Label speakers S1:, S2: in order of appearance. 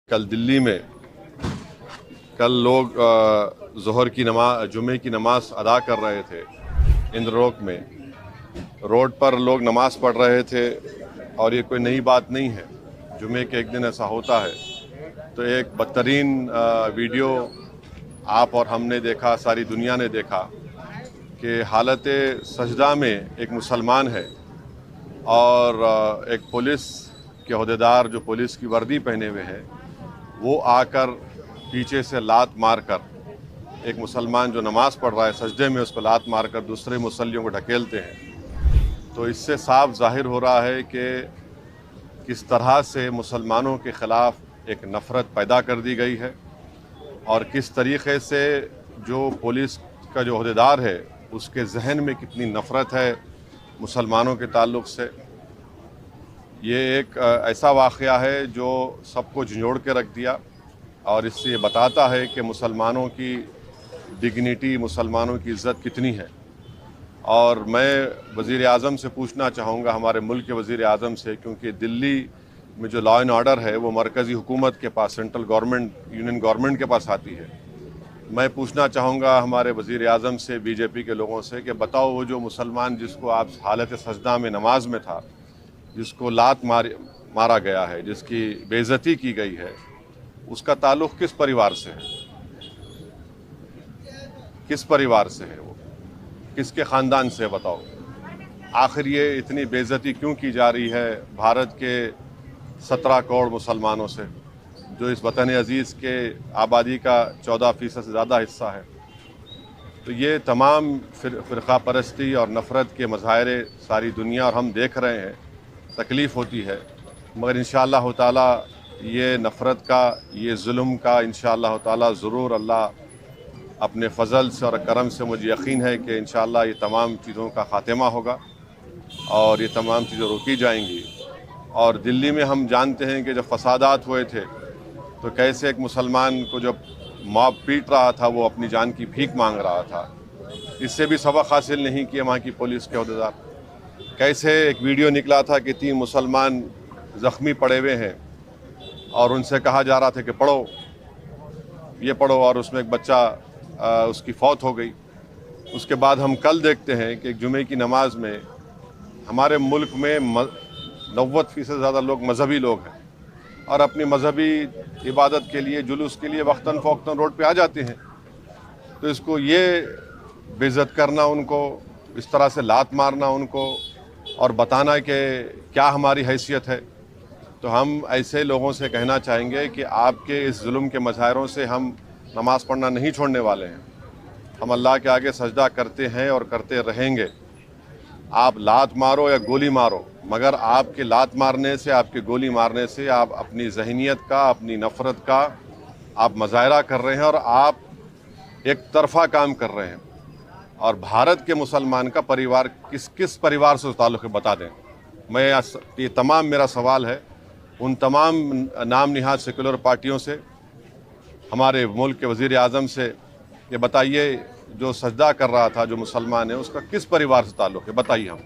S1: कल दिल्ली में कल लोग ज़ोहर की नमाज जुमे की नमाज अदा कर रहे थे। इंद्रलोक में रोड पर लोग नमाज पढ़ रहे थे और ये कोई नई बात नहीं है। जुमे के एक दिन ऐसा होता है। तो एक बदतरीन वीडियो आप और हमने देखा, सारी दुनिया ने देखा कि हालत सजदा में एक मुसलमान है और एक पुलिस के अहदेदार जो पुलिस की वर्दी पहने हुए हैं वो आकर पीछे से लात मारकर एक मुसलमान जो नमाज़ पढ़ रहा है सजदे में उसको लात मारकर दूसरे मुसल्लियों को ढकेलते हैं। तो इससे साफ जाहिर हो रहा है कि किस तरह से मुसलमानों के ख़िलाफ़ एक नफ़रत पैदा कर दी गई है और किस तरीक़े से जो पुलिस का जो अहदेदार है उसके जहन में कितनी नफ़रत है मुसलमानों के ताल्लुक़ से। ये एक ऐसा वाक़या है जो सबको झंझोड़ के रख दिया और इससे ये बताता है कि मुसलमानों की डिग्निटी, मुसलमानों की इज़्ज़त कितनी है। और मैं वज़ीर आज़म से पूछना चाहूँगा, हमारे मुल्क के वज़ीर आज़म से, क्योंकि दिल्ली में जो लॉ एंड ऑर्डर है वो मरकज़ी हुकूमत के पास, सेंट्रल गवर्नमेंट, यूनियन गवर्नमेंट के पास आती है। मैं पूछना चाहूँगा हमारे वज़ीर आज़म से, बीजेपी के लोगों से, कि बताओ वो जो मुसलमान जिसको आप हालत सजदा में नमाज में था, जिसको लात मारा गया है, जिसकी बेइज्जती की गई है, उसका ताल्लुक़ किस परिवार से है? किस परिवार से है वो? किसके ख़ानदान से? बताओ। आखिर ये इतनी बेइज्जती क्यों की जा रही है भारत के 17 करोड़ मुसलमानों से, जो इस वतन अज़ीज़ के आबादी का 14% से ज़्यादा हिस्सा है? तो ये तमाम फ़िरक़ा परस्ती और नफ़रत के मज़ाहिरे सारी दुनिया और हम देख रहे हैं। तकलीफ़ होती है, मगर इंशाअल्लाह ताला ये नफ़रत का, ये जुल्म का इंशाअल्लाह ताला ज़रूर अल्लाह अपने फ़ज़ल से और करम से, मुझे यकीन है कि इंशाअल्लाह ये तमाम चीज़ों का ख़ात्मा होगा और ये तमाम चीज़ें रोकी जाएंगी। और दिल्ली में हम जानते हैं कि जब फ़सादात हुए थे तो कैसे एक मुसलमान को जब मॉब पीट रहा था वो अपनी जान की भीख मांग रहा था। इससे भी सबक हासिल नहीं किए वहाँ की पुलिस के अहदेदार। कैसे एक वीडियो निकला था कि 3 मुसलमान ज़ख्मी पड़े हुए हैं और उनसे कहा जा रहा था कि पढ़ो, ये पढ़ो, और उसमें एक बच्चा उसकी फौत हो गई। उसके बाद हम कल देखते हैं कि एक जुमे की नमाज में हमारे मुल्क में 90% से ज़्यादा लोग मजहबी लोग हैं और अपनी मजहबी इबादत के लिए, जुलूस के लिए वक्तन फ़ौक्तन रोड पे आ जाते हैं। तो इसको ये बेइज्जत करना, उनको इस तरह से लात मारना उनको और बताना कि क्या हमारी हैसियत है, तो हम ऐसे लोगों से कहना चाहेंगे कि आपके इस जुल्म के मज़ाहिरों से हम नमाज पढ़ना नहीं छोड़ने वाले हैं। हम अल्लाह के आगे सजदा करते हैं और करते रहेंगे। आप लात मारो या गोली मारो, मगर आपके लात मारने से, आपके गोली मारने से आप अपनी ज़हनियत का, अपनी नफ़रत का आप मज़ाहिरा कर रहे हैं और आप एक तरफ़ा काम कर रहे हैं। और भारत के मुसलमान का परिवार किस परिवार से ताल्लुक़ है बता दें। मैं ये तमाम मेरा सवाल है उन तमाम नाम निहाद सेकुलर पार्टियों से, हमारे मुल्क के वज़ीर आज़म से, कि बताइए जो सजदा कर रहा था जो मुसलमान है उसका किस परिवार से ताल्लुक़ है, बताइए हम।